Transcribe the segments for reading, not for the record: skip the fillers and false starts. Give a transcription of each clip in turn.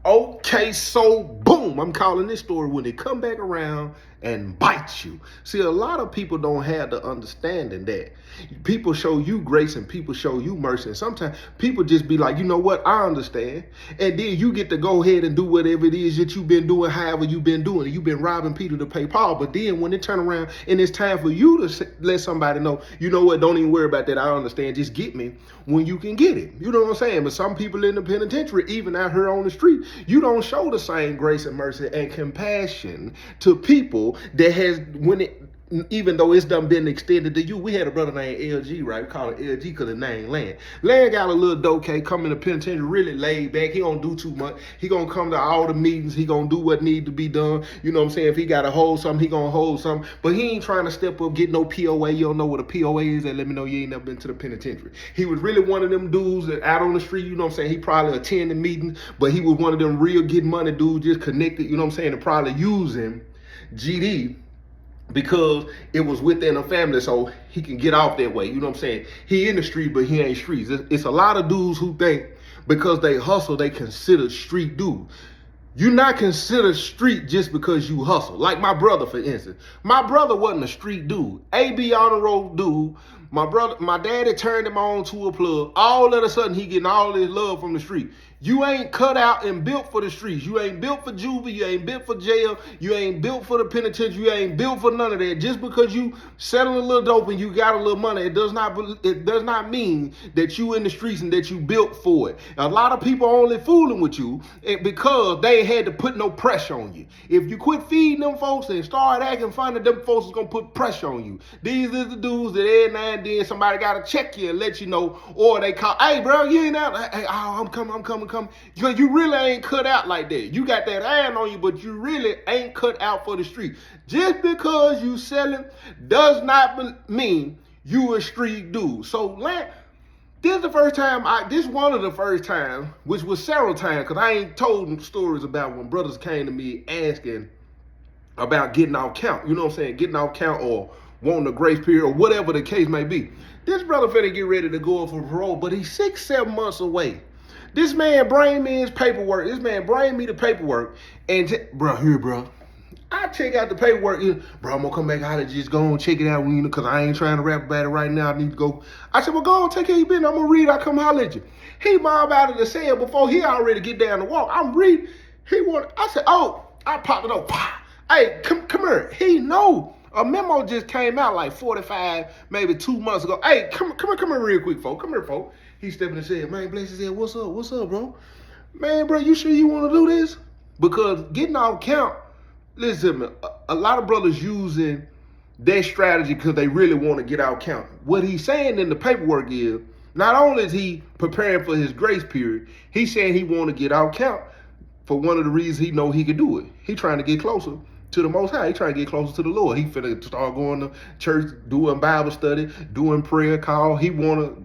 Okay, so boom, I'm calling this story when they come back around and bite you. See, a lot of people don't have the understanding that people show you grace and people show you mercy. And sometimes people just be like, you know what, I understand. And then you get to go ahead and do whatever it is that you've been doing, however you've been doing it. You've been robbing Peter to pay Paul. But then when it turn around and it's time for you to let somebody know, you know what, don't even worry about that. I understand. Just get me when you can get it. You know what I'm saying? But some people in the penitentiary, even out here on the street, you don't show the same grace and mercy and compassion to people that has, when it, even though it's done been extended to you. We had a brother named LG, right? We call it LG because the name Land. Land got a little dope cake, come in the penitentiary, really laid back. He don't do too much. He gonna come to all the meetings. He gonna do what need to be done. You know what I'm saying? If he gotta hold something, he gonna hold something. But he ain't trying to step up, get no POA. You don't know what a POA is, and let me know you ain't never been to the penitentiary. He was really one of them dudes that out on the street, you know what I'm saying? He probably attended meetings, but he was one of them real get money dudes, just connected, you know what I'm saying, to probably use him, GD, because it was within a family, so he can get off that way. You know what I'm saying? He in the street, but he ain't streets. It's a lot of dudes who think because they hustle, they consider street dudes. You're not considered street just because you hustle. Like my brother, for instance. My brother wasn't a street dude. AB on the road dude. My daddy turned him on to a plug. All of a sudden, he getting all this love from the street. You ain't cut out and built for the streets. You ain't built for juvie. You ain't built for jail. You ain't built for the penitentiary. You ain't built for none of that. Just because you selling a little dope and you got a little money, it does not mean that you in the streets and that you built for it. A lot of people are only fooling with you because they ain't had to put no pressure on you. If you quit feeding them folks and start acting funny, them folks is gonna put pressure on you. These is the dudes that every now and then somebody gotta check you and let you know, or they call, hey bro, you ain't out. Hey, oh, I'm coming. Because you really ain't cut out like that. You got that iron on you, but you really ain't cut out for the street. Just because you selling does not mean you a street dude. So this is the first time, this one of the first times, which was several times, because I ain't told stories about when brothers came to me asking about getting off count. You know what I'm saying? Getting off count or wanting a grace period or whatever the case may be. This brother finna get ready to go up for parole, but he's 6-7 months away. This man bring me his paperwork. This man bring me the paperwork. And, bro. I check out the paperwork. Bro, I'm going to come back out and just go and check it out because I ain't trying to rap about it right now. I need to go. I said, well, go on, take care of your business. I'm going to read. I come holler at you. He mob out of the cell before he already get down the walk. I'm reading. I said, oh, I popped it up. Hey, come here. He know. A memo just came out like 45, maybe 2 months ago. Hey, come here real quick, folks. Come here, folks. He stepped in and said, man, bless his head. What's up, bro? Man, bro, you sure you want to do this? Because getting off count, listen, a lot of brothers using their strategy because they really want to get out count. What he's saying in the paperwork is, not only is he preparing for his grace period, he's saying he want to get out count for one of the reasons he know he can do it. He trying to get closer to the Most High. He trying to get closer to the Lord. He finna start going to church, doing Bible study, doing prayer call. He want to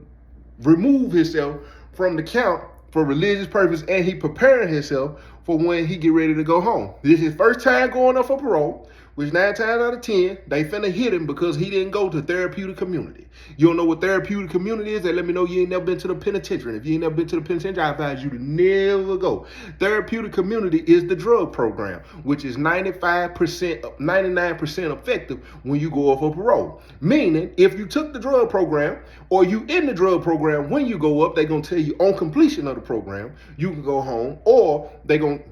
remove himself from the count for religious purpose, and he preparing himself for when he get ready to go home. This is his first time going up for parole, which 9 times out of 10, they finna hit him because he didn't go to therapeutic community. You don't know what therapeutic community is? Then let me know you ain't never been to the penitentiary. And if you ain't never been to the penitentiary, I advise you to never go. Therapeutic community is the drug program, which is 99% effective when you go off for parole. Meaning, if you took the drug program or you in the drug program, when you go up, they're going to tell you on completion of the program, you can go home, or they're going to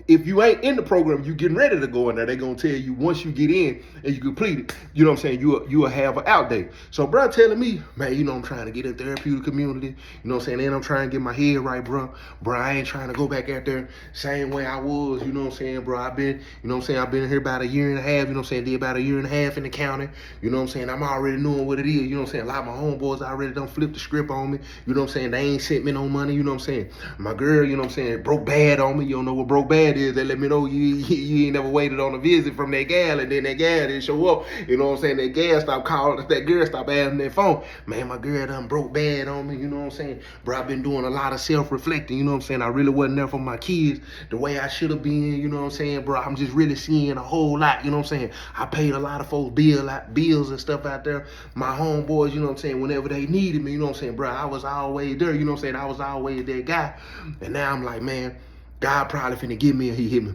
if you ain't in the program, you getting ready to go in there, they gonna tell you once you get in and you complete it, you know what I'm saying, you'll have an out date. So bro telling me, man, you know I'm trying to get in therapeutic community, you know what I'm saying, and I'm trying to get my head right, bro, I ain't trying to go back out there same way I was, you know what I'm saying, bro, I've been in here about a year and a half, you know what I'm saying, did about a year and a half in the county, you know what I'm saying, I'm already knowing what it is, you know what I'm saying, a lot of my homeboys already done flipped the script on me, you know what I'm saying, they ain't sent me no money, you know what I'm saying, my girl, you know what I'm saying, broke bad on me, you don't know what broke bad that is, they let me know you ain't never waited on a visit from that gal, and then that gal didn't show up. You know what I'm saying? That gal stopped calling, that girl stopped answering that phone. Man, my girl done broke bad on me, you know what I'm saying? Bro, I've been doing a lot of self-reflecting, you know what I'm saying? I really wasn't there for my kids the way I should have been, you know what I'm saying? Bro, I'm just really seeing a whole lot, you know what I'm saying? I paid a lot of folks bills and stuff out there. My homeboys, you know what I'm saying, whenever they needed me, you know what I'm saying, bro, I was always there, you know what I'm saying? I was always that guy. And now I'm like, man, God probably finna give me, he hit me.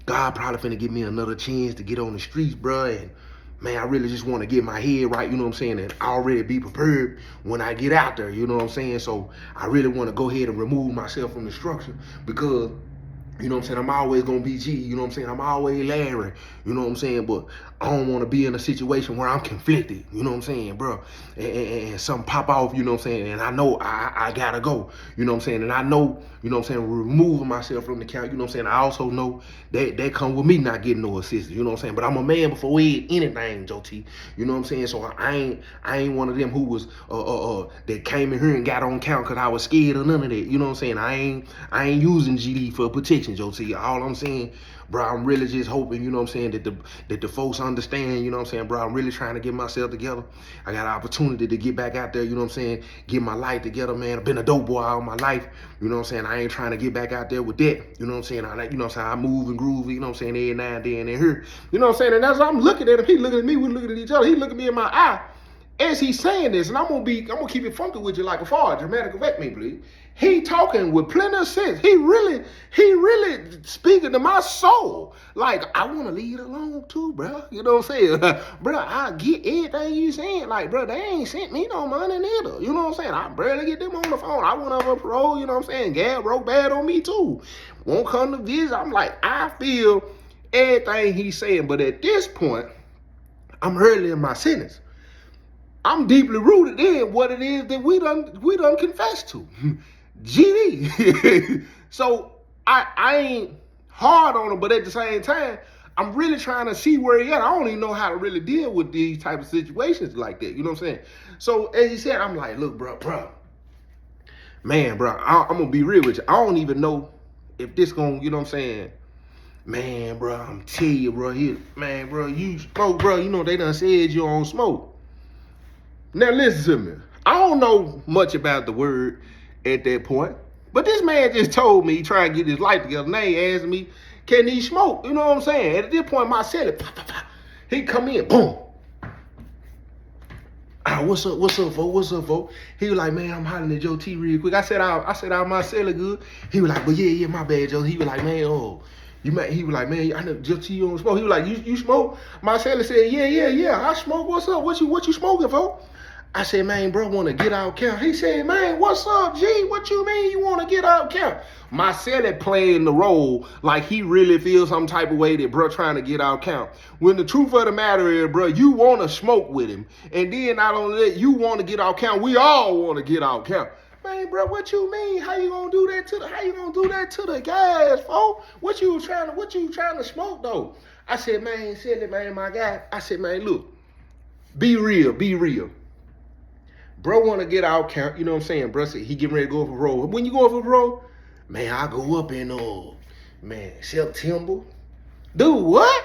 God probably finna give me another chance to get on the streets, bro. And man, I really just want to get my head right, you know what I'm saying, and already be prepared when I get out there, you know what I'm saying? So I really want to go ahead and remove myself from the structure because, you know what I'm saying, I'm always going to be G, you know what I'm saying? I'm always Larry, you know what I'm saying? But I don't want to be in a situation where I'm conflicted, you know what I'm saying, bro? And something pop off, you know what I'm saying? And I know I got to go, you know what I'm saying? And I know, you know what I'm saying, removing myself from the count, you know what I'm saying? I also know that come with me not getting no assistance, you know what I'm saying? But I'm a man before anything, Joe T, you know what I'm saying? So I ain't one of them who was, that came in here and got on count because I was scared of none of that, you know what I'm saying? I ain't using GD for protection, Joe T. All I'm saying, bro, I'm really just hoping, you know what I'm saying, that the folks understand, you know what I'm saying, bro, I'm really trying to get myself together. I got an opportunity to get back out there, you know what I'm saying, get my life together, man. I've been a dope boy all my life, you know what I'm saying. I ain't trying to get back out there with that, you know what I'm saying. You know what I'm saying, I move and groove, you know what I'm saying, every now and then and here, you know what I'm saying. And as I'm looking at him, he looking at me, we looking at each other, he looking me in my eye as he's saying this, and I'm gonna keep it funky with you like a far dramatic effect, me, please. He talking with plenty of sense. He really speaking to my soul. Like, I want to leave it alone too, bro. You know what I'm saying? Bro, I get everything you saying. Like, bro, they ain't sent me no money neither. You know what I'm saying? I barely get them on the phone. I went over parole, you know what I'm saying? Gab broke bad on me too. Won't come to visit. I'm like, I feel everything he's saying. But at this point, I'm early in my sentence. I'm deeply rooted in what it is that we done confessed to. GD. So I ain't hard on him, but at the same time, I'm really trying to see where he at. I don't even know how to really deal with these type of situations like that. You know what I'm saying? So as he said, I'm like, look, bro, man, bro, I'm gonna be real with you. I don't even know if this gonna, you know what I'm saying? Man, bro, I'm telling you, bro, you smoke, bro. You know they done said you don't smoke. Now listen to me. I don't know much about the word at that point, but this man just told me he trying to get his life together. Now he asked me, can he smoke? You know what I'm saying? At this point, my celly, he come in, boom. What's up, folks? He was like, man, I'm hollering at Joe T real quick. I said, my celly good. He was like, but yeah, my bad, Joe. He was like, man, he was like, man, I know Joe T you don't smoke. He was like, you smoke? My celly said, yeah, I smoke. What's up? What you smoking for? I said, man, bro, want to get out count. He said, man, what's up, G? What you mean you want to get out count? My celly playing the role like he really feels some type of way that bro trying to get out count. When the truth of the matter is, bro, you want to smoke with him. And then not only that, you want to get out count. We all want to get out count. Man, bro, what you mean? How you gonna do that to the guys, folks? What you trying to smoke though? I said, man, celly, man, my guy. I said, man, look, be real. Bro want to get out count, you know what I'm saying? Bro said he getting ready to go for parole. When you going for parole? Man, I go up in, September. Dude, what?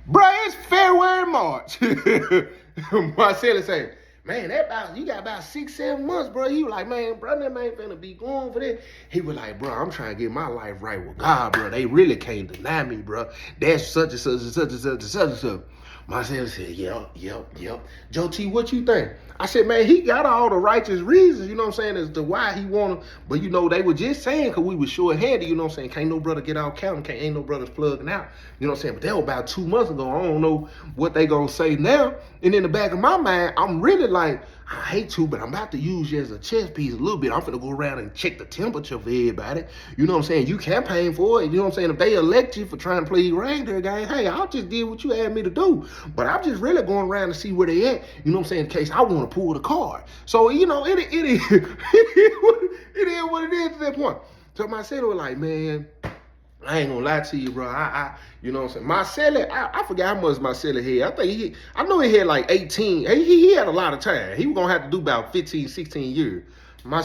Bro, it's February, March. My celly say, man, you got about 6-7 months, bro. He was like, man, bro, that man finna be going for that. He was like, bro, I'm trying to get my life right with God, bro. They really can't deny me, bro. That's such and such and such and such and such and such. My celly said, yep. Joe T, what you think? I said, man, he got all the righteous reasons, you know what I'm saying, as to why he wanted, but you know, they were just saying because we were short-handed, you know what I'm saying, can't no brother get out counting, ain't no brothers plugging out, you know what I'm saying, but that was about 2 months ago. I don't know what they gonna say now. And in the back of my mind, I'm really like, I hate to, but I'm about to use you as a chess piece a little bit. I'm finna go around and check the temperature for everybody. You know what I'm saying? You campaign for it. You know what I'm saying? If they elect you for trying to play reindeer game, hey, I'll just did what you asked me to do. But I'm just really going around to see where they at. You know what I'm saying? In case I want to pull the card. So, you know, it is what it is at that point. So my celly was like, man, I ain't gonna lie to you, bro. You know what I'm saying? My celly, I forgot how much my celly had. I know he had like 18. He had a lot of time. He was gonna have to do about 15, 16 years. My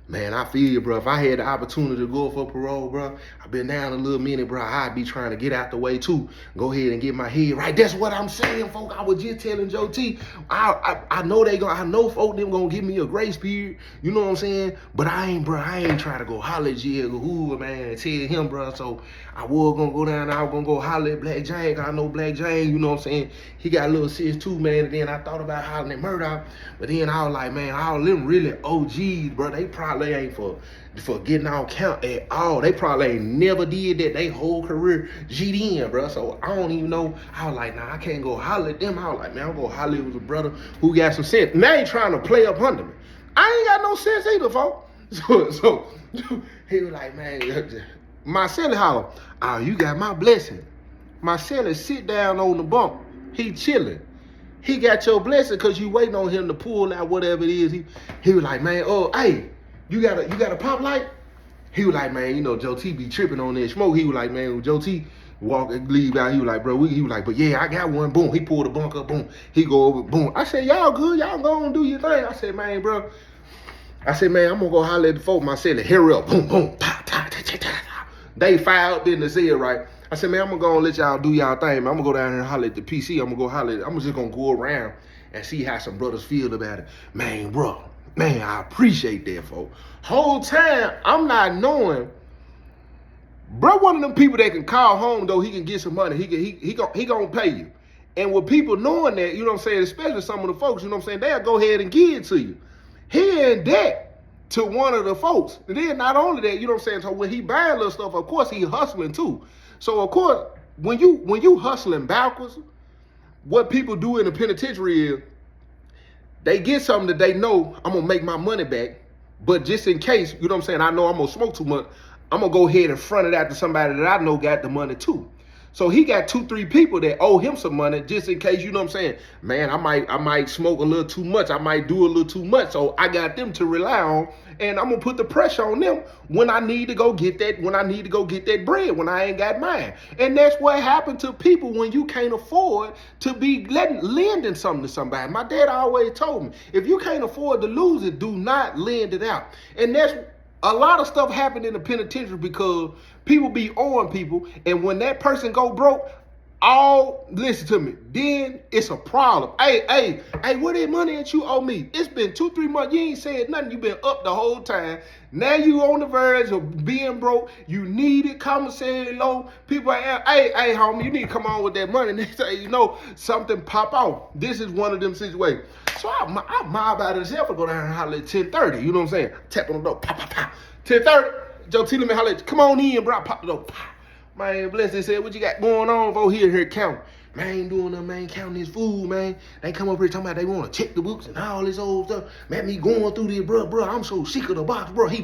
Man, I feel you, bro. If I had the opportunity to go for parole, bro, I've been down a little minute, bro. I'd be trying to get out the way too. Go ahead and get my head right. That's what I'm saying, folks. I was just telling Joe T. I know I know folk them gonna give me a grace period. You know what I'm saying? But I ain't trying to go holler at Jill or who, man, and tell him, bro. So I was gonna go down there. I was gonna go holler at Black Jane. Cause I know Black Jane, you know what I'm saying? He got a little sis too, man. And then I thought about hollering at Murdoch. But then I was like, man, all them really OGs, bro. They probably ain't for getting on count at all. They probably ain't never did that they whole career G'd in, bro. So I don't even know. I was like, nah, I can't go holler at them. I was like, man, I'm gonna holler with a brother who got some sense. And they ain't trying to play up under me. I ain't got no sense either, folks. So he was like, man, my celly holler, oh, you got my blessing. My celly sit down on the bump. He chilling. He got your blessing because you waiting on him to pull out whatever it is. He was like, man, oh, hey, you got a pop light? He was like, man, you know, Joe T be tripping on that smoke. He was like, man, when Joe T walk and leave out, he was like, bro, he was like, but yeah, I got one, boom. He pulled the bunk up, boom. He go over, boom. I said, y'all good, y'all go and do your thing. I said, man, bro. I said, man, I'm gonna go holler at the folk myself. Hurry up, boom, boom, ta, ta, ta, ta, ta. They filed in the cell, right? I said, man, I'm gonna go and let y'all do y'all thing, man. I'm gonna go down here and holler at the PC. I'm gonna go holler at, I'm just gonna go around and see how some brothers feel about it. Man, bro, man, I appreciate that, folks. Whole time, I'm not knowing, bro, one of them people that can call home, though, he can get some money. He gonna pay you. And with people knowing that, you know what I'm saying, especially some of the folks, you know what I'm saying, they'll go ahead and give it to you. He in debt to one of the folks. And then not only that, you know what I'm saying, so when he buying little stuff, of course, he hustling too. So, of course, when you hustling backwards, what people do in the penitentiary is they get something that they know I'm going to make my money back. But just in case, you know what I'm saying, I know I'm going to smoke too much, I'm going to go ahead and front it out to somebody that I know got the money too. So he got 2-3 people that owe him some money just in case, you know what I'm saying, man, I might smoke a little too much. I might do a little too much. So I got them to rely on, and I'm going to put the pressure on them when I need to go get that bread, when I ain't got mine. And that's what happened to people when you can't afford to be lending something to somebody. My dad always told me, if you can't afford to lose it, do not lend it out. And that's a lot of stuff happened in the penitentiary because people be owing people, and when that person go broke, listen to me, then it's a problem. Hey, what that money that you owe me? It's been 2-3 months. You ain't said nothing. You been up the whole time. Now you on the verge of being broke. You need it. Commissary low. People are, hey, homie, you need to come on with that money. Next thing you know, something pop off. This is one of them situations. So I mob out of myself and go down and holler at 10:30. You know what I'm saying? Tap on the door. Pop, pop, pop. 10:30. Joe T, let me holler at you. Come on in, bro. I pop the door. Pop. Man, bless, they said, what you got going on over here counting? Man, ain't doing nothing, man, counting this food, man. They come up here talking about they want to check the books and all this old stuff. Man, me going through this, bro, I'm so sick of the box, bro. I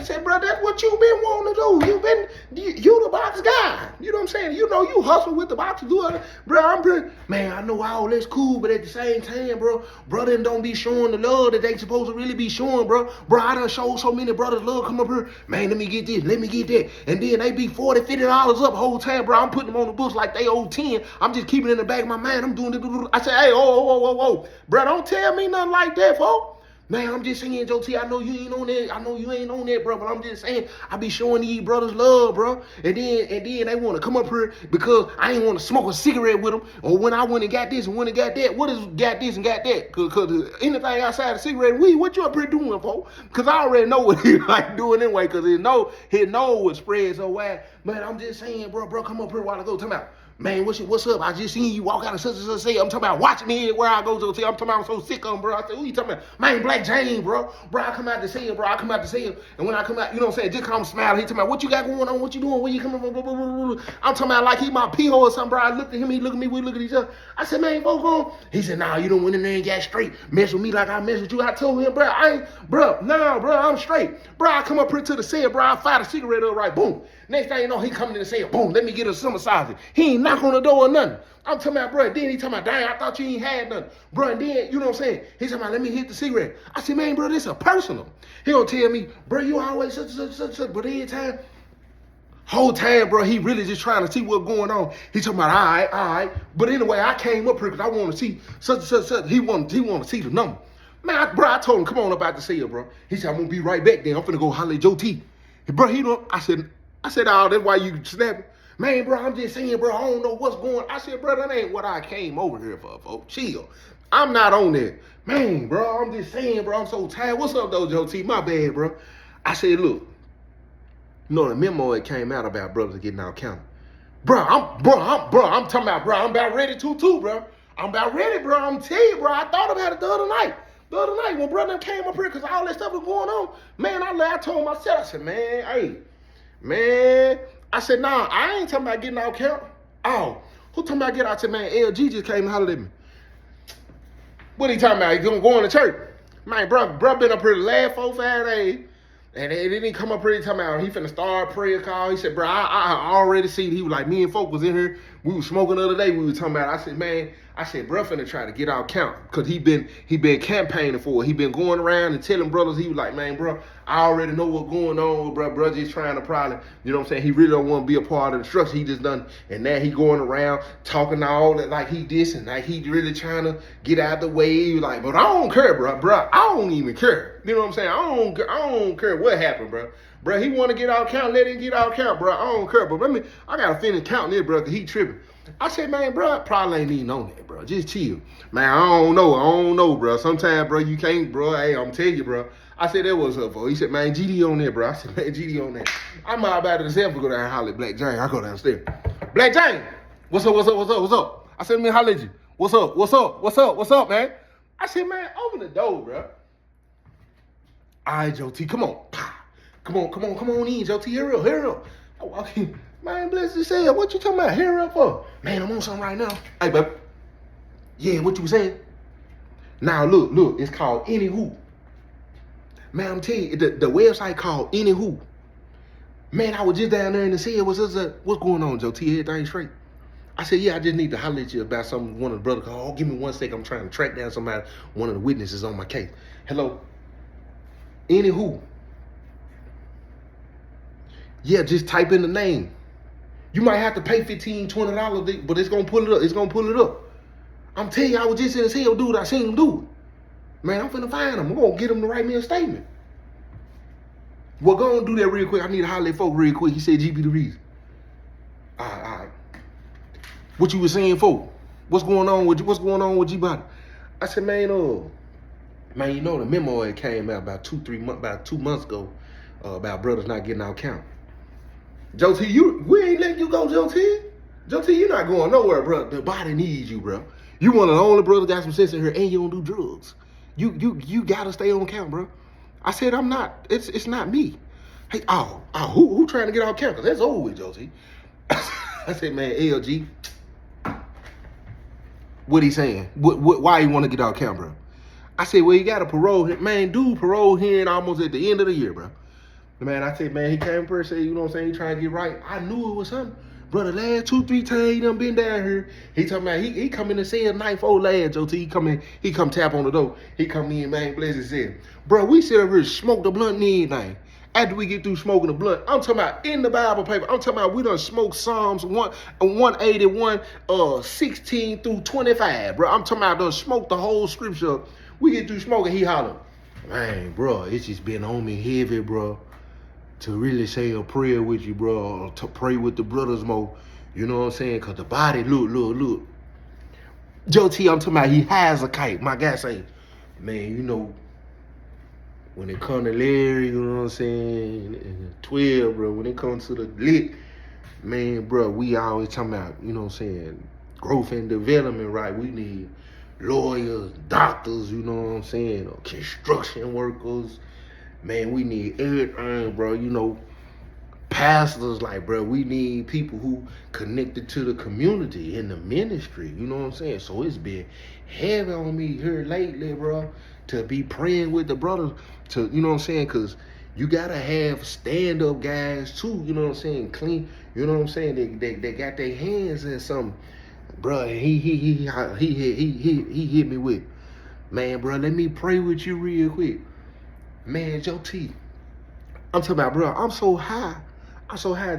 said, bro, that's what you been wanting to do. You the box guy. You know what I'm saying? You know, you hustle with the box to do it. Bro, man, I know all that's cool, but at the same time, bro, brother don't be showing the love that they supposed to really be showing, bro. Bro, I done showed so many brothers love come up here. Man, let me get this, let me get that. And then they be $40, $50 up the whole time, bro. I'm putting them on the books like they owe 10. I'm just keeping it in the back of my mind. I'm doing it. I say, hey, whoa. Bro, don't tell me nothing like that, folks. Man, I'm just saying, Joe T, I know you ain't on that. I know you ain't on that, bro. But I'm just saying, I be showing these brothers love, bro. And then they want to come up here because I ain't want to smoke a cigarette with them. Or when I went and got this and went and got that. What is got this and got that? Because anything outside of cigarette and weed, what you up here doing, folks? Because I already know what he like doing anyway. Because his nose would spread so wide. Man, I'm just saying, bro, come up here a while ago. Talking about, man, what's up? I just seen you walk out of such and such. I'm talking about watching me where I go to. I'm talking about I'm so sick of him, bro. I said, who you talking about? Man, Black Jane, bro. Bro, I come out to see him, bro. And when I come out, you know what I'm saying? Just come smile. He talking about, what you got going on? What you doing? Where you coming from? I'm talking about like he my P.O. or something, bro. I looked at him. He looked at me. We look at each other. I said, man, folks on. He said, nah, you don't went in there and got straight. Mess with me like I mess with you. I told him, bro, bro, I'm straight. Bro, I come up here to the cell, bro. I fire the cigarette up, right? Boom. Next thing you know, he coming in the cell. Boom. Let me get a summer size. He ain't knock on the door or nothing. I'm talking about, bro. Then he talking about, dang, I thought you ain't had nothing. Bro, and then, you know what I'm saying? He talking about, let me hit the cigarette. I said, man, bro, this is personal. He gonna tell me, bro, you always such. But every time, whole time, bro, he really just trying to see what's going on. He talking about, all right. But anyway, I came up here because I want to see such. He want to see the number. Man, bro, I told him, come on up out the cell, bro. He said, I'm gonna be right back then. I'm finna go holler at Joe T. Bro, he don't. I said, oh, that's why you snapping. Man, bro, I'm just saying, bro, I don't know what's going on. I said, bro, that ain't what I came over here for, folks. Chill. I'm not on there. Man, bro, I'm just saying, bro, I'm so tired. What's up, though, Joe T? My bad, bro. I said, look, you know the memo that came out about brothers getting out county. I'm talking about, bro, I'm about ready to, bro. I'm about ready, bro. I'm telling you, bro, I thought about it the other night. The other night when brother came up here, because all that stuff was going on, man, I told myself, I said, man, hey, man, I said, nah, I ain't talking about getting out count. Oh, who talking about getting out? I said, man, LG just came and hollered at me. What he talking about? He gonna go in the church. Man, bro been up here the last 4-5 days, and they didn't come up here talking about he finna start prayer call. He said, bro, I already seen. He was like, me and folk was in here. We was smoking the other day. We was talking about. I said, man, bro, finna try to get out count, cause he been campaigning for it. He been going around and telling brothers. He was like, man, bro, I already know what's going on, bro. Bro just trying to probably, you know what I'm saying? He really don't want to be a part of the structure. He just done, and now he going around talking all that like he this and like he really trying to get out the way. He was like, but I don't care, bro. I don't even care. You know what I'm saying? I don't care what happened, bro. Bro, he want to get out count, let him get out count, bro. I don't care, but I gotta finish counting this, bro, cause he tripping. I said, man, bro, probably ain't even on that, bro. Just chill. Man, I don't know, bro. Sometimes, bro, you can't, bro. Hey, I'm telling you, bro. I said, that was up for. He said, man, GD on there, bro. I said, man, GD on there. I'm out about to myself to go down and holler at Black James. I go downstairs. Black James, what's up? I said, man, holler at you. What's up, man? I said, man, open the door, bro. All right, Joe T, come on. Come on in, Joe T. Hurry up. I walk in. Man, bless his say, what you talking about? Hurry up for? Man, I'm on something right now. Hey, baby. Yeah, what you saying? Now, look, it's called Anywho. Man, I'm telling you, the website called Anywho. Man, I was just down there in the city. What's going on, Joe T? Everything straight? I said, yeah, I just need to holler at you about something. One of the brothers called, oh, give me 1 second. I'm trying to track down somebody, one of the witnesses on my case. Hello? Anywho. Yeah, just type in the name. You might have to pay $15, $20, but it's gonna pull it up. I'm telling you, I was just in the cell, dude. I seen him do it. Man, I'm finna find him. I'm gonna get him to write me a statement. Well, go and do that real quick. I need to holler at folk real quick. He said GB the reason. All right. What you was saying, folk? What's going on with G-Body? I said, man, you know the memo that came out about 2 months ago about brothers not getting out count. Joe T, we ain't letting you go, Joe T. Joe T, you're not going nowhere, bro. The body needs you, bro. You one of the only brothers got some sense in here, and you don't do drugs. You gotta stay on count, bro. I said I'm not. It's not me. Hey, who trying to get out count? Cause that's over with, Joe T. I said, man, LG. What he saying? Why you want to get out count, bro? I said, well, you got a parole. Man, dude, parole hearing almost at the end of the year, bro. Man, I said, man, he came up here and said, you know what I'm saying, he trying to get right. I knew it was something. Bro, the last 2-3 times he done been down here, he talking about, he come in and say a night for lad, Joe T. He come tap on the door. He come in, man, bless his head. Bro, we sit over here, smoke the blunt and anything. After we get through smoking the blunt, I'm talking about in the Bible paper, I'm talking about we done smoked Psalms 181, 16 through 25, bro. I'm talking about done smoked the whole scripture. We get through smoking, he holler, man, bro, it's just been on me heavy, bro, to really say a prayer with you, bro, to pray with the brothers more. You know what I'm saying? Because the body, look. Joe T, I'm talking about he has a kite. My guy say, man, you know, when it comes to Larry, you know what I'm saying, and 12, bro, when it comes to the lit, man, bro, we always talking about, you know what I'm saying, growth and development, right? We need lawyers, doctors, you know what I'm saying, or construction workers. Man, we need everything, bro. You know, pastors, like, bro, we need people who connected to the community in the ministry. You know what I'm saying? So it's been heavy on me here lately, bro, to be praying with the brothers, to, you know what I'm saying? Because you got to have stand-up guys, too, you know what I'm saying? Clean, you know what I'm saying? They got their hands in something. Bro, he hit me with, man, bro, let me pray with you real quick. Man, Joe T, I'm talking about, bro, I'm so high,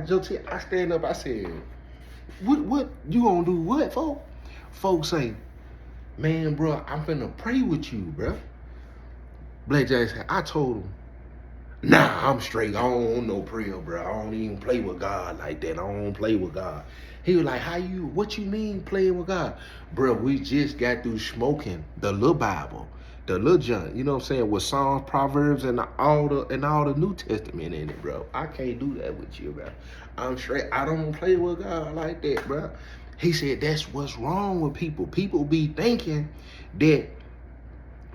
Joe T. I stand up, I said, what you gonna do what, folks? Folks say, man, bro, I'm finna pray with you, bro. Black Jack said, I told him, nah, I'm straight. I don't want no prayer, bro. I don't even play with God like that. I don't play with God. He was like, what you mean playing with God? Bro, we just got through smoking the little Bible, the little junk, you know what I'm saying, with Psalms, Proverbs, and all the New Testament in it, bro. I can't do that with you, bro. I'm straight. I don't play with God like that, bro. He said, that's what's wrong with people. People be thinking that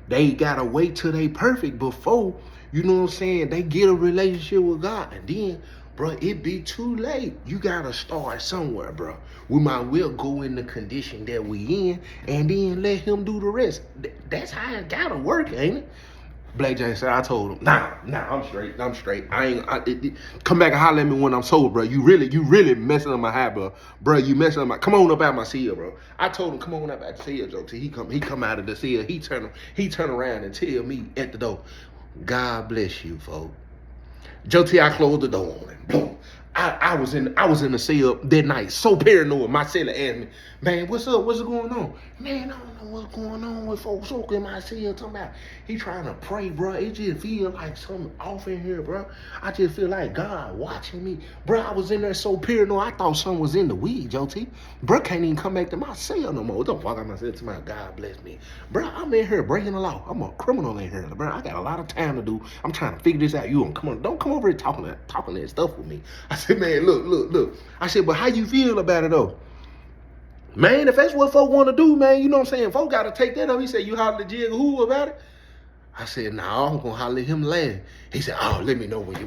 they gotta wait till they perfect before, you know what I'm saying, they get a relationship with God. And then, bro, it be too late. You gotta start somewhere, bro. We might well go in the condition that we in and then let him do the rest. That's how it gotta work, ain't it? Black Jack said, I told him, nah, I'm straight. Come back and holler at me when I'm sober, bro. You really messing up my high, bro. Bro, you messing up my, come on up out my cell, bro. I told him, come on up out the cell, Joe. He come out of the cell, he turn around and tell me at the door, God bless you, folks. Joe T, I closed the door on him. Boom. I was in the cell that night, so paranoid. My cellar asked me, man, what's up? What's going on? Man, I don't know what's going on with folks in my cell. Talking about he trying to pray, bro. It just feel like something off in here, bro. I just feel like God watching me, bro. I was in there so paranoid. I thought something was in the weed, Joe T. Bro, can't even come back to my cell no more. What the fuck am I saying to my God bless me, bro? I'm in here breaking the law. I'm a criminal in here, bro. I got a lot of time to do. I'm trying to figure this out. You don't come over here talking that stuff with me. I said, man, look. I said, but how you feel about it though? Man, if that's what folk want to do, man, you know what I'm saying? Folk got to take that up. He said, you holler at Jigga Who about it? I said, nah, I'm going to holler at him laugh. He said, oh, let me know when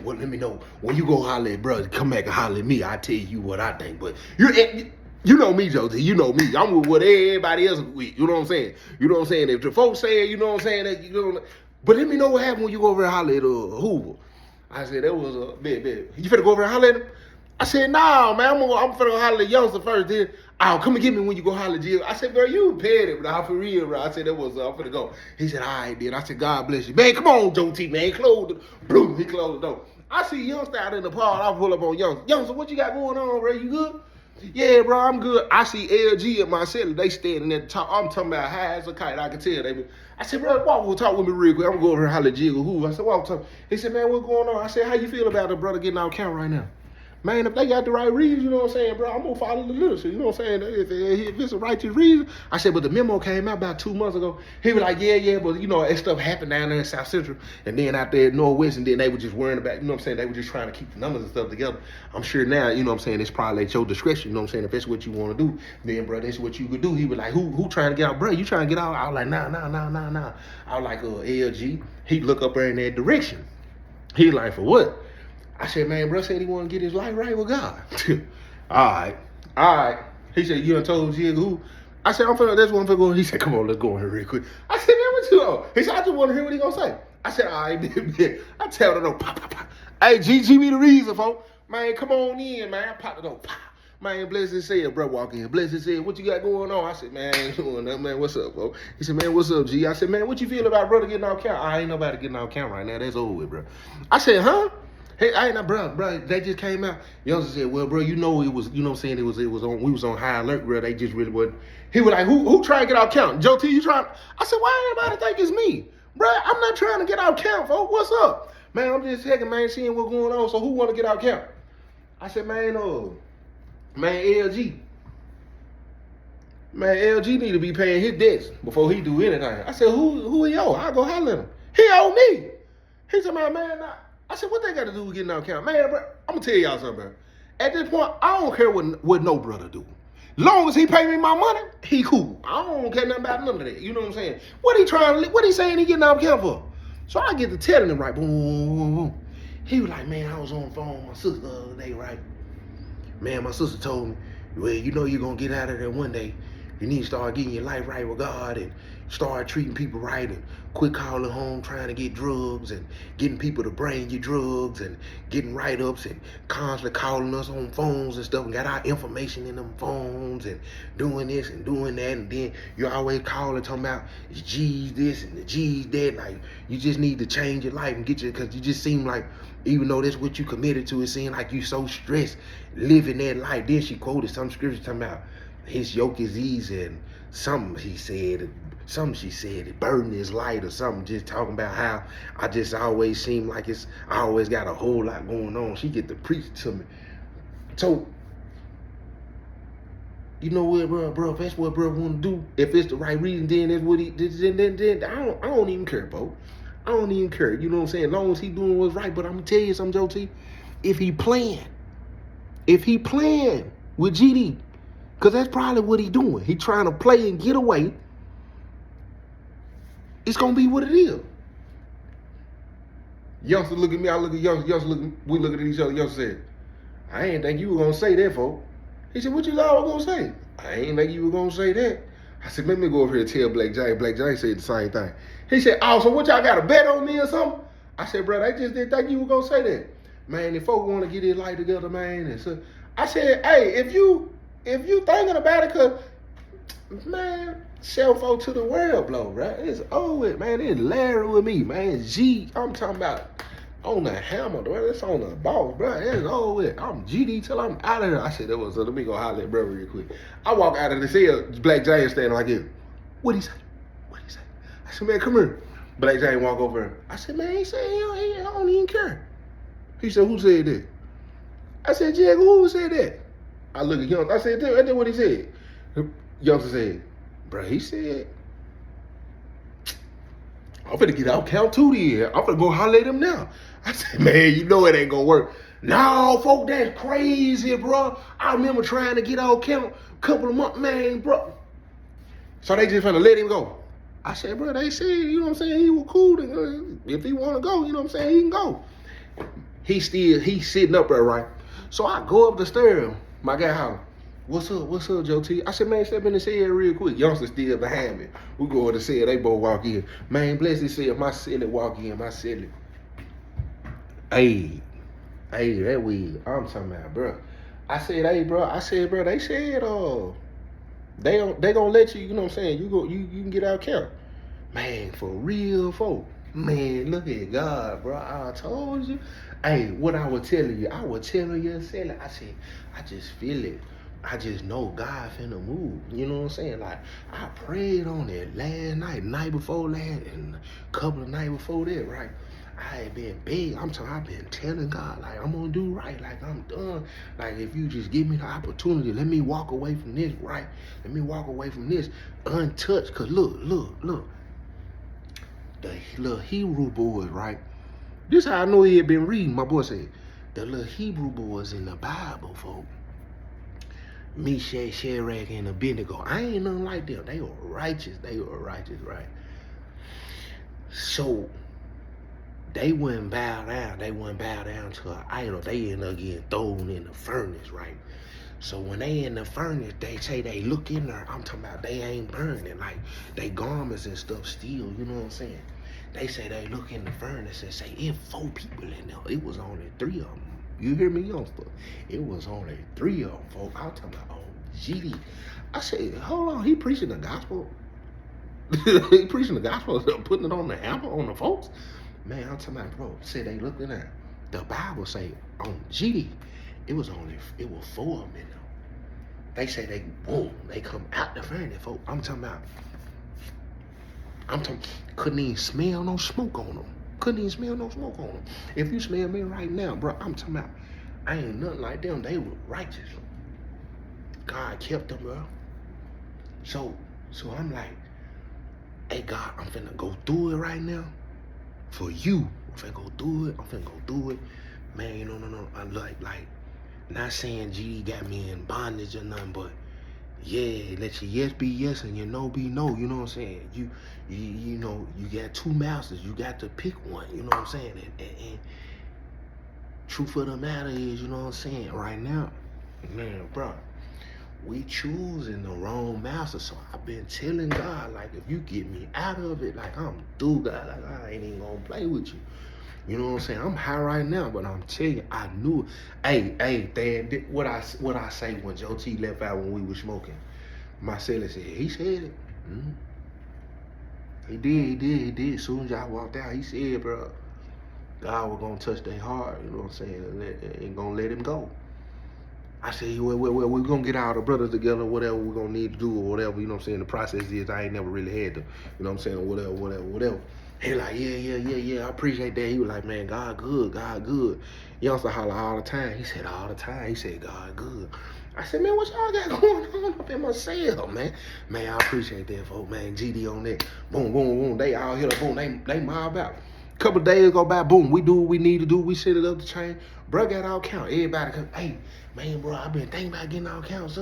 you go holler at brother, come back and holler at me. I tell you what I think. But you know me, Josie. You know me. I'm with what everybody else is with. You know what I'm saying? You know what I'm saying? If the folks say, you know what I'm saying, that you know, but let me know what happened when you go over and holler at Hoover. I said, that was a bit. You finna go over and holler at him? I said, nah, man, I'm finna go holler at Youngster first, then come and get me when you go holler at Jill. I said, bro, you petty, bro, for real, bro. I said, that was, I'm finna go. He said, all right, then. I said, God bless you. Man, come on, Joe T, man, close the, boom, he closed the door. I see Youngster out in the park, I pull up on Youngster. Youngster, what you got going on, bro? You good? Yeah, bro, I'm good. I see LG at my cellar. They standing at the top. I'm talking about high as a kite. I can tell. I said, bro, walk over, talk with me real quick. I'm going to go over here and holler at Jigga Who. I said, walk, talk. He said, man, what's going on? I said, how you feel about the brother getting out count right now? Man, if they got the right reason, you know what I'm saying, bro, I'm going to follow the literature, you know what I'm saying? If it's a righteous reason. I said, but the memo came out about 2 months ago. He was like, yeah, but, you know, that stuff happened down there in South Central and then out there in Northwest, and then they were just worrying about, you know what I'm saying, they were just trying to keep the numbers and stuff together. I'm sure now, you know what I'm saying, it's probably at your discretion, you know what I'm saying, if that's what you want to do, then, bro, that's what you could do. He was like, who trying to get out? Bro, you trying to get out? I was like, nah. I was like, LG. He'd look up there in that direction. He like, for what? I said, man, bro said he want to get his life right with God. All right. He said, you done told Jigga Who? I said, that's one for going. He said, come on, let's go in here real quick. I said, man, what you on? He said, I just want to hear what he gonna say. I said, all right, man. I tell him, pop. Hey, GG be the reason, folks. Man, come on in, man. I popped it on, pop. Man, bless his head, bro, walk in. Bless his head, what you got going on? I said, man, I ain't doing nothing, man. What's up, bro? He said, man, what's up, G? I said, man, what you feel about brother getting out count? I ain't nobody getting out count right now. That's over with, bro. I said, huh? Hey, I ain't not, bro, they just came out. Youngster said, well, bro, you know it was, you know what I'm saying, it was on, we was on high alert, bro. They just really wasn't. He was like, who trying to get out count? Joe T, you trying? I said, why everybody think it's me? Bro, I'm not trying to get out count, folks. What's up? Man, I'm just checking, man, seeing what's going on. So who want to get out count? I said, man, LG. Man, LG need to be paying his debts before he do anything. I said, who he owe? I go holler at him. He owe me. He said, man, I said, what they got to do with getting out count? Man, bro, I'm going to tell y'all something, bro. At this point, I don't care what no brother do. Long as he pay me my money, he cool. I don't care nothing about none of that. You know what I'm saying? What he saying he getting out count for? So I get to telling him, right, boom. He was like, man, I was on the phone with my sister the other day, right? Man, my sister told me, well, you know you're going to get out of there one day. You need to start getting your life right with God and start treating people right and quit calling home trying to get drugs and getting people to bring you drugs and getting write-ups and constantly calling us on phones and stuff and got our information in them phones and doing this and doing that, and then you always calling talking about the G's this and the G's that. Like, you just need to change your life and because you just seem like, even though that's what you committed to, it seems like you so stressed living that life. Then she quoted some scripture talking about his yoke is easy and something he said. Something she said, it burden is light or something, just talking about how I just always seem like I always got a whole lot going on. She get to preach to me. So, you know what, bro, if that's what bro want to do, if it's the right reason, then that's what then I don't even care, bro. I don't even care. You know what I'm saying? As long as he doing what's right. But I'm gonna tell you something, Joe T. If he playing with GD, because that's probably what he doing. He trying to play and get away. It's gonna be what it is. Youngster look at me, I look at youngster look, we look at each other. Youngster said, I ain't think you were gonna say that, folks. He said, what you thought I was gonna say? I ain't think you were gonna say that. I said, let me go over here and tell Black Giant. Black Giant said the same thing. He said, oh, so what y'all got a bet on me or something? I said, bro, I just didn't think you were gonna say that. Man, if folk wanna get his life together, man. And so I said, hey, if you thinking about it, cause man, sell folk to the world blow, right? It's over with, man. It's Larry with me, man. G, I'm talking about on the hammer, bro. It's on the boss, bro. It's over with. I'm GD till I'm out of here. I said, that was, let me go holler at bro real quick. I walk out of the cell, Black Giant standing like this. What'd he say? What'd he say? I said, man, come here. Black Giant walk over. I said, man, he said, I don't even care. He said, who said that? I said, Jagger, who said that? I look at Youngster. I said, that's what he said. Youngster said, bro, he said, I'm finna get out count 2 then. I'm finna go holler at him now. I said, man, you know it ain't gonna work. No, folk, that's crazy, bro. I remember trying to get out count a couple of months, man, bro. So they just finna let him go. I said, bro, they said, you know what I'm saying, he was cool. If he wanna go, you know what I'm saying, he can go. He's sitting up there, right? So I go up the stairs. My guy holler, what's up, Joe T? I said, man, step in the cell real quick. Youngster still behind me. We go in the cell, they both walk in. Man, bless this cell, my celly walk in, my celly. Hey, that weed, I'm talking about, bro. I said, hey, bro, they said, they gonna let you, you know what I'm saying, you can get out count. Man, for real, folk. Man, look at God, bro. I told you. Hey, what I was telling you, I said, I just feel it. I just know God finna move. You know what I'm saying? Like, I prayed on it last night before last, and a couple of nights before that, right? I had been big. I've been telling God, like, I'm gonna do right. Like, I'm done. Like, if you just give me the opportunity, let me walk away from this, right? Let me walk away from this untouched. Cause look. The little Hebrew boys, right? This how I know he had been reading. My boy said, the little Hebrew boys in the Bible, folks. Meshach, Shadrach, and Abednego. I ain't nothing like them. They were righteous, right? So, they wouldn't bow down. They wouldn't bow down to an idol. They ended up getting thrown in the furnace, right? So when they in the furnace, they say they look in there. I'm talking about they ain't burning. Like, they garments and stuff still, you know what I'm saying? They say they look in the furnace and say, it's 4 people in there. It was only 3 of them. You hear me, youngster? It was only 3 of them, folks. I'm talking about, GD. I said, hold on, he preaching the gospel? He preaching the gospel, putting it on the hammer on the folks? Man, I'm talking about, bro, say they look in there. The Bible say on GD, it was 4 of them in there. They say they come out the furnace, folks. I'm talking, couldn't even smell no smoke on them. If you smell me right now, bro, I'm talking about, I ain't nothing like them. They were righteous. God kept them, bro. So I'm like, hey, God, I'm finna go through it right now. For you, I'm finna go through it. Man, no. I'm like, not saying G got me in bondage or nothing, but yeah, let your yes be yes and your no be no. You know what I'm saying? You know, you got 2 masters. You got to pick one. You know what I'm saying? And truth of the matter is, you know what I'm saying? Right now, man, bro, we choosing the wrong master. So I've been telling God, like, if you get me out of it, like, I'm through, God. Like, I ain't even gonna play with you. You know what I'm saying? I'm high right now, but I'm telling you, I knew. Hey, Dad, what I say when Joe T left out when we were smoking? My celly said, he said it. Mm-hmm. He did. As soon as y'all walked out, he said, bro, God was gonna touch their heart. You know what I'm saying? And gonna let him go. I said, well, we're going to get all the brothers together, whatever we're going to need to do or whatever, you know what I'm saying? The process is I ain't never really had to, you know what I'm saying, whatever. He like, yeah, I appreciate that. He was like, man, God good. Youngster holler all the time. He said, all the time. He said, God good. I said, man, what y'all got going on up in my cell, man? Man, I appreciate that, folks, man. GD on that. Boom. They all hit up, boom, they mob out. Couple days go by, boom, we do what we need to do. We set it up the chain. Bro got all count. Everybody come, hey, man, bro, I been thinking about getting all count.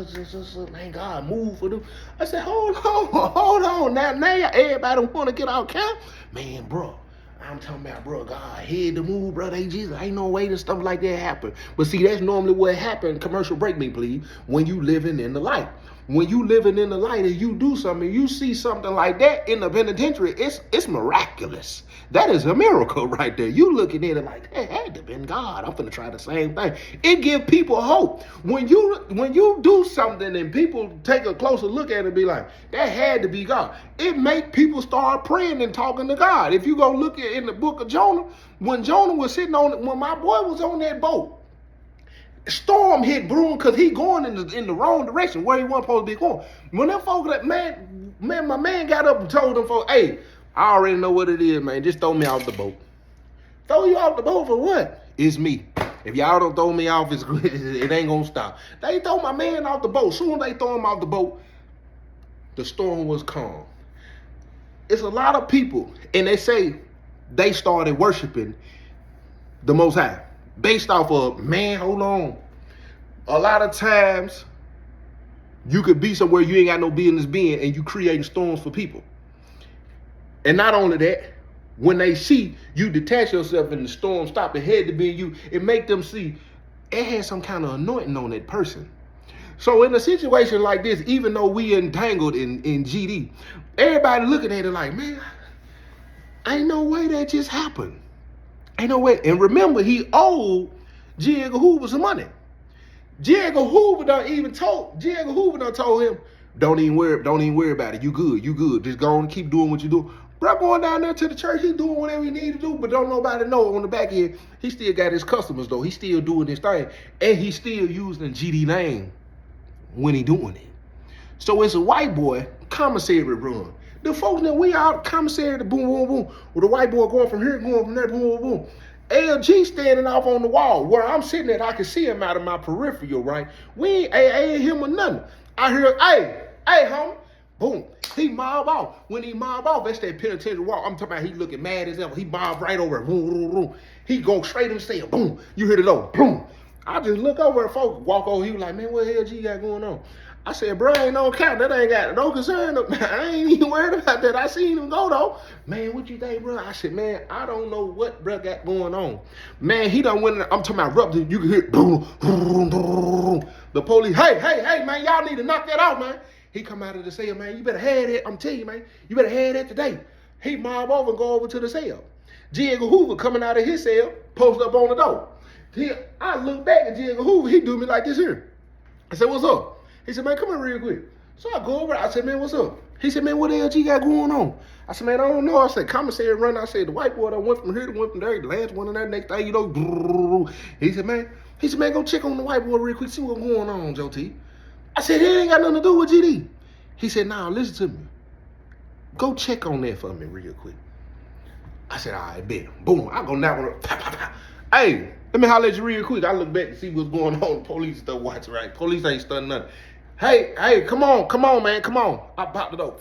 Man, God, move for them. I said, hold on. Now everybody want to get all count. Man, bro, I'm talking about, bro, God had to move, bro. They Jesus, ain't no way that stuff like that happen. But see, that's normally what happens. Commercial break me, please. When you living in the light. When you living in the light and you do something, you see something like that in the penitentiary, it's miraculous. That is a miracle right there. You looking at it like, that had to have been God. I'm finna try the same thing. It give people hope. When you do something and people take a closer look at it and be like, that had to be God. It make people start praying and talking to God. If you go look at in the book of Jonah, when Jonah was when my boy was on that boat, storm hit Broom because he going in the wrong direction where he wasn't supposed to be going. When them folks that my man got up and told them folks, hey, I already know what it is, man. Just throw me off the boat. Throw you off the boat for what? It's me. If y'all don't throw me off, it ain't gonna stop. They throw my man off the boat. Soon as they throw him off the boat, the storm was calm. It's a lot of people, and they say they started worshiping the Most High. Based off of, man, hold on. A lot of times, you could be somewhere you ain't got no business being, and you creating storms for people. And not only that, when they see you detach yourself and the storm stop, it had to be you, it make them see it had some kind of anointing on that person. So in a situation like this, even though we entangled in GD, everybody looking at it like, man, ain't no way that just happened. Ain't no way. And remember, he owed J. Edgar Hoover some money. J. Edgar Hoover done told him, don't even worry about it. You good. Just go on and keep doing what you do. Bro, going down there to the church, he doing whatever he need to do, but don't nobody know on the back end, he still got his customers though. He still doing his thing. And he still using GD name when he doing it. So it's a white boy commissary run. The folks that we out commissary, the boom, with the white boy going from here, going from there, boom. LG standing off on the wall where I'm sitting at, I can see him out of my peripheral, right? We ain't him or nothing. I hear, hey, homie, boom. He mob off. When he mob off, that's that penitentiary walk. I'm talking about he looking mad as hell. He mob right over it, boom. He go straight in the cell, boom. You hear the door, boom. I just look over and folks walk over. He was like, man, what the hell G got going on? I said, bro, ain't no count. That ain't got no concern. I ain't even worried about that. I seen him go, though. Man, what you think, bro? I said, man, I don't know what bro got going on. Man, he done went in there. I'm talking about rupture. You can hear boom. The police, hey, man, y'all need to knock that out, man. He come out of the cell, man. You better have that. I'm telling you, man. You better have that today. He mob over and go over to the cell. J. Edgar Hoover coming out of his cell, post up on the door. I look back at J. Edgar Hoover. He do me like this here. I said, what's up? He said, man, come here real quick. So I go over. I said, man, what's up? He said, man, what the LG got going on? I said, man, I don't know. I said, commissary run. I said, the white boy that went from here to went from there. The last one and that next thing, you know. He said, man, go check on the white boy real quick. See what's going on, Joe T. I said, it ain't got nothing to do with GD. He said, nah, listen to me. Go check on that for me real quick. I said, all right, bet. Boom. I go now. Hey, let me holler at you real quick. I look back to see what's going on. Police still watching, right? Police ain't stunning nothing. Hey, come on, man, come on. I popped the door.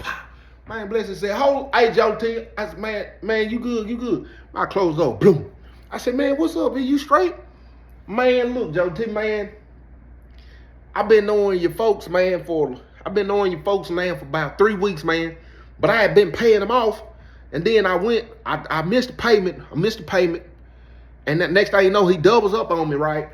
Man, blessing said, hey, Joe T. I said, man, you good. I closed the door. Boom. I said, man, what's up? Are you straight? Man, look, Joe T, man. I've been knowing your folks, man, for about 3 weeks, man. But I had been paying them off. And then I missed the payment. And that next thing you know, he doubles up on me, right?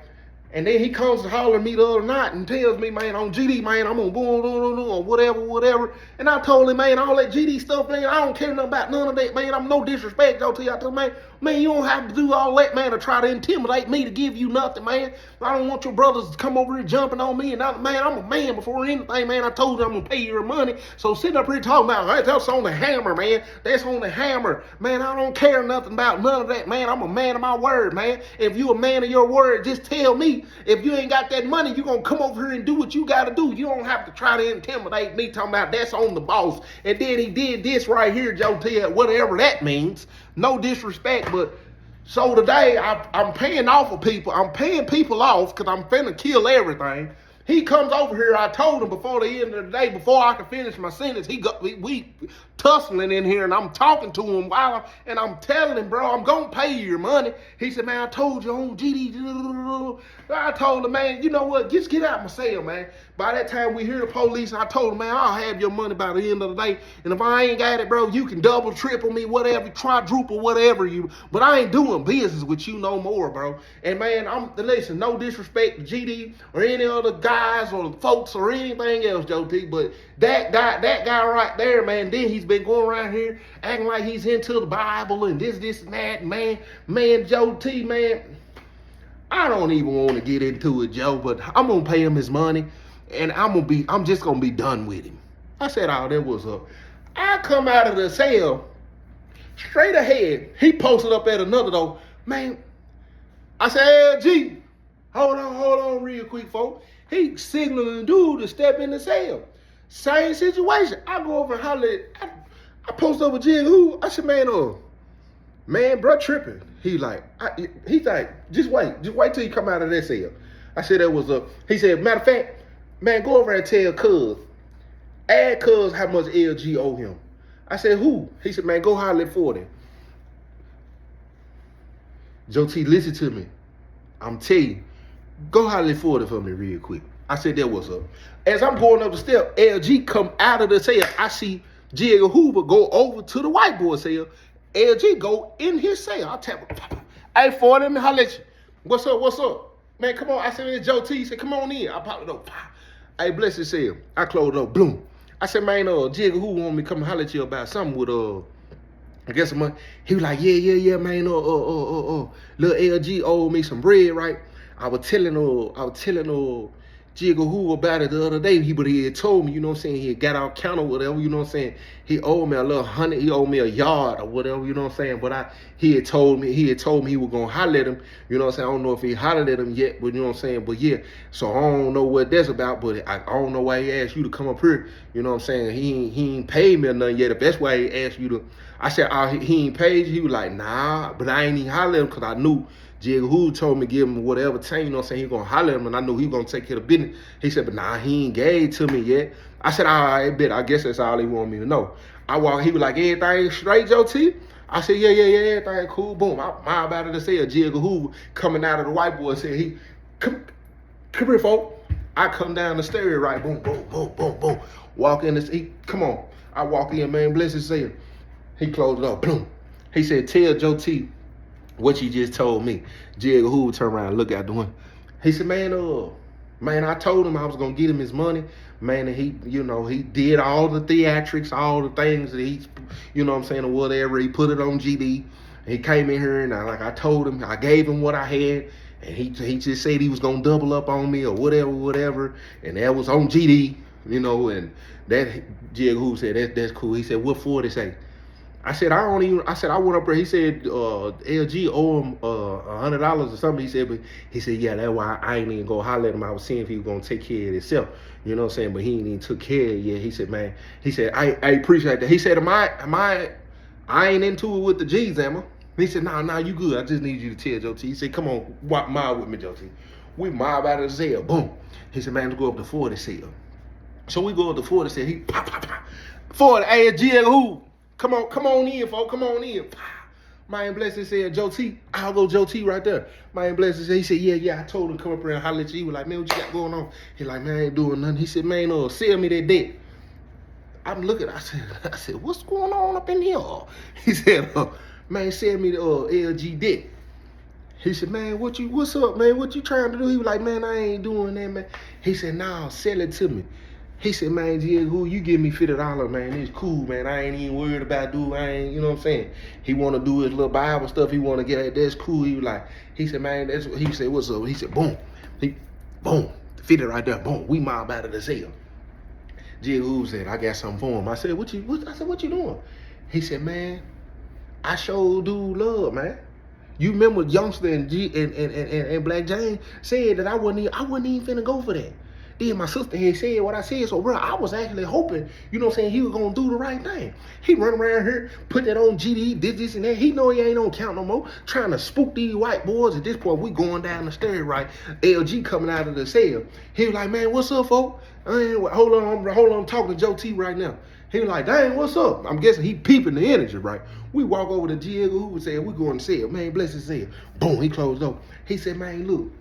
And then he comes to holler at me the other night and tells me, man, on GD, man, I'm on boom, or whatever. And I told him, man, all that GD stuff, man, I don't care nothing about none of that, man. I'm no disrespect, y'all. I told him, man, you don't have to do all that, man, to try to intimidate me to give you nothing, man. I don't want your brothers to come over here jumping on me. And man, I'm a man before anything, man. I told you I'm going to pay you your money. So sitting up here talking about, hey, that's on the hammer, man. That's on the hammer. Man, I don't care nothing about none of that, man. I'm a man of my word, man. If you a man of your word, just tell me. me, if you ain't got that money, you gonna come over here and do what you gotta do. You don't have to try to intimidate me, talking about that's on the boss. And then he did this right here, Joe T, whatever that means. No disrespect, but so today I'm paying off of people. I'm paying people off because I'm finna kill everything. He comes over here. I told him before the end of the day, before I could finish my sentence, we tussling in here, and I'm talking to him and I'm telling him, bro, I'm gonna pay you your money. He said, man, I told you on GD. I told him, man, you know what? Just get out my cell, man. By that time we hear the police, I told him, man, I'll have your money by the end of the day. And if I ain't got it, bro, you can double, triple me, whatever, quadruple, whatever you. But I ain't doing business with you no more, bro. And man, listen, no disrespect to GD or any other guys or folks or anything else, Joe T. But that guy right there, man, then he's been going around here acting like he's into the Bible and this and that, man, Joe T, man. I don't even want to get into it, Joe, but I'm gonna pay him his money, and I'm just gonna be done with him. I said, oh, that was up. I come out of the cell, straight ahead. He posted up at another door, man. I said, LG, hold on, real quick, folks. He signaling the dude to step in the cell. Same situation. I go over and holler. I post over Jig. I said, man, bro, tripping. He's like, just wait till you come out of that cell. I said that was he said, matter of fact, man, go over and tell Cuz, add Cuz how much LG owe him. I said, who? He said, man, go holler at 40. Joe T, listen to me. I'm telling you, go holler at 40 for me real quick. I said that was up. As I'm going up the step, LG come out of the cell. I see Jig Hoover go over to the white boy cell. LG go in his cell. I tap him. Hey, 40, let me holler at you. What's up? Man, come on. I said, it's Joe T. He said, come on in. I popped it up. Hey, bless his cell. I closed it up. Bloom. I said, man, Jig who want me to come holler at you about something with, I guess some money. He was like, yeah, man, little LG owed me some bread, right? I was telling Jigga Who about it the other day, but he had told me, you know what I'm saying, he had got out counter or whatever, you know what I'm saying, he owed me a little $100, he owed me a yard or whatever, you know what I'm saying, but he had told me he was gonna holler at him, you know what I'm saying, I don't know if he hollered at him yet, but you know what I'm saying, but yeah, so I don't know what that's about, but I don't know why he asked you to come up here, you know what I'm saying, he ain't paid me or nothing yet, if that's why he asked you to, I said, he ain't paid you, he was like, nah, but I ain't even holler at him because I knew Jig Who told me give him whatever time, you know what I'm saying, he gonna holler at him, and I knew he was gonna take care of business. He said, but nah, he ain't gave to me yet. I said, all right, bet, I guess that's all he wanted me to know. He was like, everything straight, Joe T? I said, yeah, everything cool. Boom, my about to say a Jig Who coming out of the white boy said, come here, folks. I come down the stairs, right, boom. Walk in come on. I walk in, man, bless his cell. He closed it up, boom. He said, tell Joe T what you just told me. Jig Who turned around and look out the window. He said, man, I told him I was gonna get him his money. Man, and he did all the theatrics, all the things that he, you know what I'm saying, or whatever. He put it on GD. He came in here and I told him, I gave him what I had, and he just said he was gonna double up on me or whatever. And that was on GD, you know, and that Jig Who said that's cool. He said, what for? They say. I said, I went up there. He said, LG owe him $100 or something. He said, yeah, that's why I ain't even go holler at him. I was seeing if he was going to take care of himself. You know what I'm saying? But he ain't even took care of it yet. He said, man, I appreciate that. He said, I ain't into it with the G's, am I? He said, nah, you good. I just need you to tell Joe T. He said, come on, mob with me, Joe T. We mob out of the cell. Boom. He said, man, let's go up to 40 cell. So we go up to 40 cell. He pop. 40, hey, Jig Who. Come on in, folks. Come on in. Man, bless his said, Joe T. I'll go Joe T right there. Man, bless his said, he said, yeah, I told him to come up here and holler at you. He was like, man, what you got going on? He like, man, I ain't doing nothing. He said, man, sell me that debt. I'm looking, I said, what's going on up in here? He said, man, sell me the LG debt. He said, man, what's up, man? What you trying to do? He was like, man, I ain't doing that, man. He said, nah, sell it to me. He said, man, Jig Who, you give me $50, man. It's cool, man. I ain't even worried about you know what I'm saying? He want to do his little Bible stuff. He want to get at that's cool. He said, man, he said, what's up? He said, boom. Boom. 50 right there. Boom. We mob out of the cell. Jig Who said, I got something for him. I said, what you doing? He said, man, I sure do love, man. You remember Youngster and Black Jane said that I wasn't even finna go for that. Then my sister had said what I said, so bro, I was actually hoping, you know what I'm saying, he was gonna do the right thing. He run around here, put that on GD, this and that. He know he ain't on count no more, trying to spook these white boys. At this point, we going down the stairs, right? LG coming out of the cell. He was like, man, what's up, folks? Hold on, I'm talking to Joe T right now. He was like, dang, what's up? I'm guessing he peeping the energy, right? We walk over to Diego, who was saying, we going to cell. Man, bless his cell. Boom, he closed up. He said, man, look,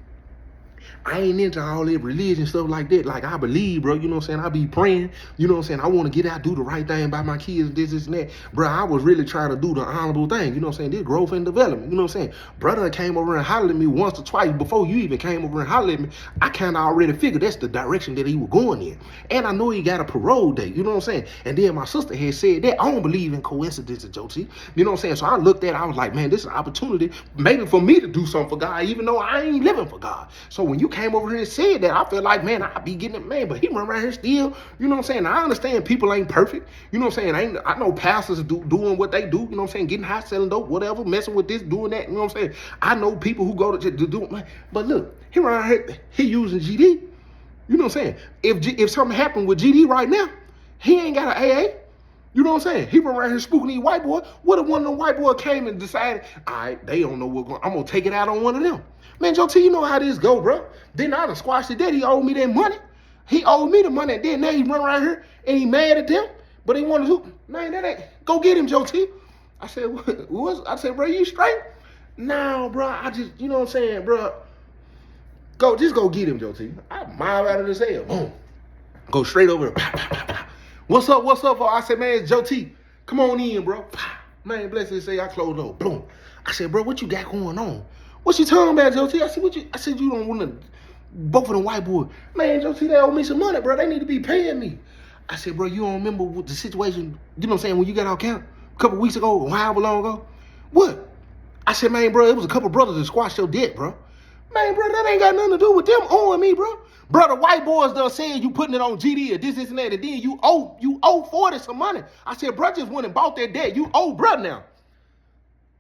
I ain't into all that religion stuff like that. Like, I believe, bro, you know what I'm saying? I be praying, you know what I'm saying? I want to get out, do the right thing by my kids, this and that. Bro, I was really trying to do the honorable thing, you know what I'm saying? This growth and development, you know what I'm saying? Brother came over and hollered at me once or twice before you even came over and hollered at me. I kind of already figured that's the direction that he was going in. And I know he got a parole date, you know what I'm saying? And then my sister had said that. I don't believe in coincidences, Joe T. You know what I'm saying? So I looked at it, I was like, man, this is an opportunity maybe for me to do something for God, even though I ain't living for God. So when you came over here and said that, I feel like, man, I be getting it, man, but he run around here still, you know what I'm saying? I understand people ain't perfect, you know what I'm saying? I know pastors doing what they do, you know what I'm saying? Getting high, selling dope, whatever, messing with this, doing that, you know what I'm saying? I know people who go to do it, man. But look, he run around here, he using GD, you know what I'm saying? If something happened with GD right now, he ain't got an AA. You know what I'm saying? He run around here spooking these white boys. What if one of them white boys came and decided, all right, they don't know what's going on. I'm going to take it out on one of them. Man, Joe T, you know how this go, bro. Then I done squashed it. Then he owed me that money. He owed me the money. And then now he run around here and he mad at them. But he wanted to, man, that ain't, go get him, Joe T. I said, what? I said, bro, you straight? No, bro, I just, you know what I'm saying, bro. Just go get him, Joe T. I mob out of the cell. Boom. Go straight over there. What's up? I said, man, it's Joe T. Come on in, bro. Man, bless his say I closed up. Boom. I said, bro, what you got going on? What you talking about, Joe T? I said, you don't want to, both of them white boys. Man, Joe T, they owe me some money, bro. They need to be paying me. I said, bro, you don't remember what the situation, you know what I'm saying, when you got out camp a couple weeks ago, or however long ago? What? I said, man, bro, it was a couple brothers that squashed your debt, bro. Man, bro, that ain't got nothing to do with them owing me, bro. Bro, the white boys done saying you putting it on GD or this and that, and then you owe 40 some money. I said, bro, just went and bought that debt. You owe bro now.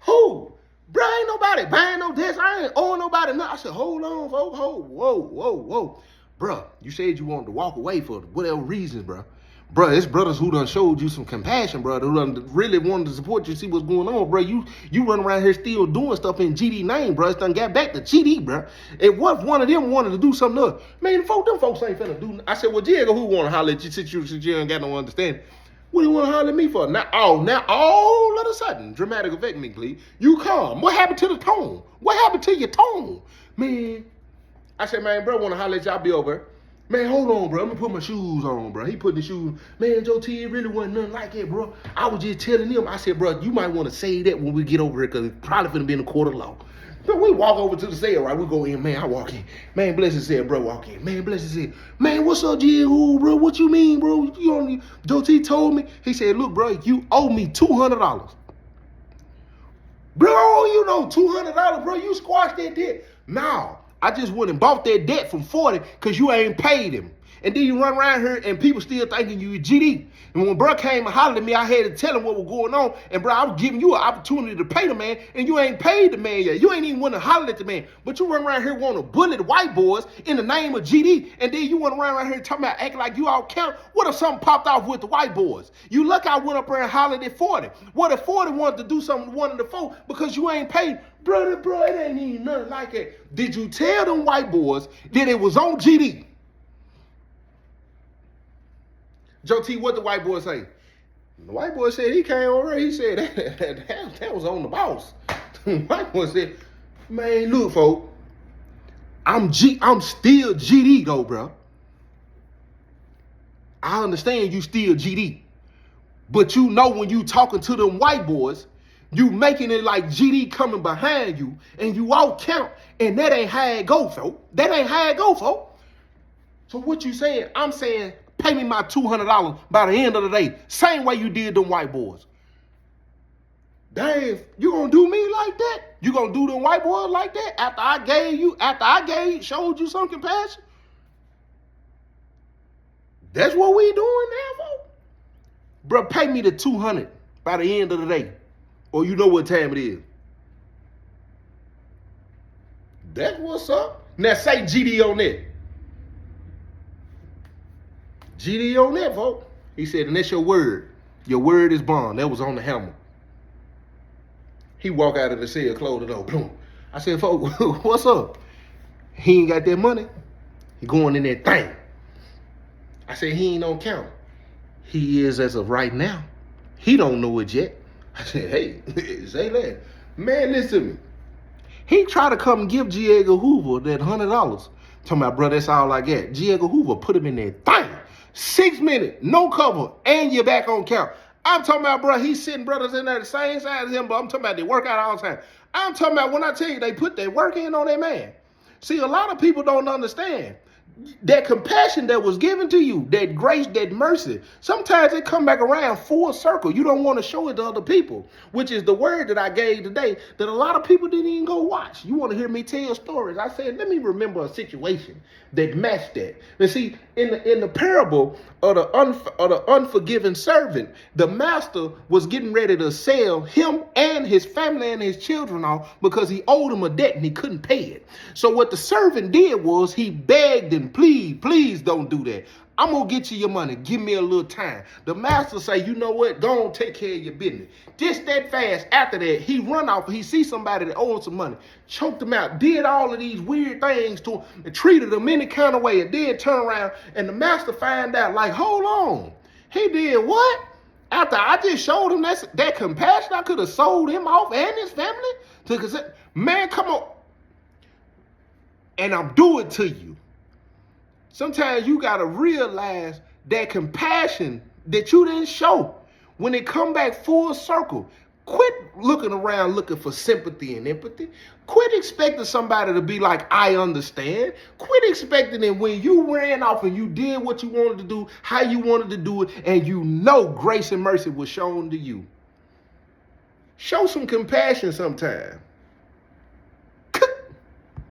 Who? Bro, ain't nobody buying no debts. I ain't owing nobody nothing. I said, hold on, folks. Whoa. Bro, you said you wanted to walk away for whatever reasons, bro. Bro, it's brothers who done showed you some compassion, bro, who done really wanted to support you, see what's going on, bro. You run around here still doing stuff in GD name, bro. It's done got back to GD, bro. And what if one of them wanted to do something else? Man, them folks ain't finna do. I said, well, Diego, who want to holler at you since you ain't got no understanding? What do you want to holler at me for? Now all of a sudden, dramatic effect me, please. You calm. What happened to the tone? What happened to your tone? Man, I said, man, bro, want to holler at you, I'll be over. Man, hold on, bro. Let me put my shoes on, bro. He put the shoes. Man, Joe T, it really wasn't nothing like that, bro. I was just telling him. I said, bro, you might want to say that when we get over here, because it's probably finna be in the court of law. So we walk over to the cell, right? We go in, man, I walk in. Man, bless his head, bro, walk in. Man, bless his head. Man, what's up, Diego, bro? What you mean, bro? Joe T told me. He said, look, bro, you owe me $200. Bro, you know $200, bro. You squashed that debt. Now, I just went and bought that debt from 40 because you ain't paid him. And then you run around here and people still thinking you GD. And when bro came and hollered at me, I had to tell him what was going on. And bro, I was giving you an opportunity to pay the man, and you ain't paid the man yet. You ain't even want to holler at the man. But you run around here wanting to bully the white boys in the name of GD. And then you want to run around here talking about acting like you all count. What if something popped off with the white boys? You look, I went up there and hollered at 40. What if 40 wanted to do something to one of the folk because you ain't paid? Bro, it ain't even nothing like that. Did you tell them white boys that it was on GD? Joe T, what the white boy say? The white boy said he came over. He said that was on the boss. The white boy said, man, look, folk, I'm still GD though, bro. I understand you still GD, but you know when you talking to them white boys, you making it like GD coming behind you, and you out count, and that ain't how it go, folk. That ain't how it go, folk. So what you saying? I'm saying, pay me my $200 by the end of the day. Same way you did them white boys. Dave, you gonna do me like that? You gonna do them white boys like that after I showed you some compassion? That's what we doing now, folks. Bro, pay me the $200 by the end of the day. Or you know what time it is. That's what's up. Now say GD on that. GD on that, folks. He said, and that's your word. Your word is bond. That was on the hammer. He walk out of the cell, close the door, boom. I said, folks, what's up? He ain't got that money. He going in that thing. I said, he ain't on count. He is as of right now. He don't know it yet. I said, hey, say that. Man, listen to me. He tried to come and give J. Edgar Hoover that $100. Talking about, bro, that's all I got. J. Edgar Hoover put him in that thing. 6 minutes, no cover, and you're back on count. I'm talking about, bro, he's sitting brothers in there the same side as him, but I'm talking about they work out all the time. I'm talking about when I tell you they put their work in on that man. See, a lot of people don't understand. That compassion that was given to you, that grace, that mercy, sometimes it come back around full circle. You don't want to show it to other people, which is the word that I gave today that a lot of people didn't even go watch. You want to hear me tell stories. I said, let me remember a situation that matched that. And see, in the parable of the unforgiven servant, the master was getting ready to sell him and his family and his children off because he owed him a debt and he couldn't pay it. So what the servant did was he begged and please don't do that. I'm going to get you your money. Give me a little time. The master say, you know what? Go on, take care of your business. Just that fast after that, he run off. He see somebody that owed some money. Choked him out. Did all of these weird things to him. And treated him any kind of way. And then turn around. And the master find out, like, hold on. He did what? After I just showed him that compassion, I could have sold him off and his family. Man, come on. And I'm doing it to you. Sometimes you got to realize that compassion that you didn't show, when it come back full circle, quit looking around looking for sympathy and empathy. Quit expecting somebody to be like, I understand. Quit expecting it when you ran off and you did what you wanted to do, how you wanted to do it, and you know grace and mercy was shown to you. Show some compassion sometime.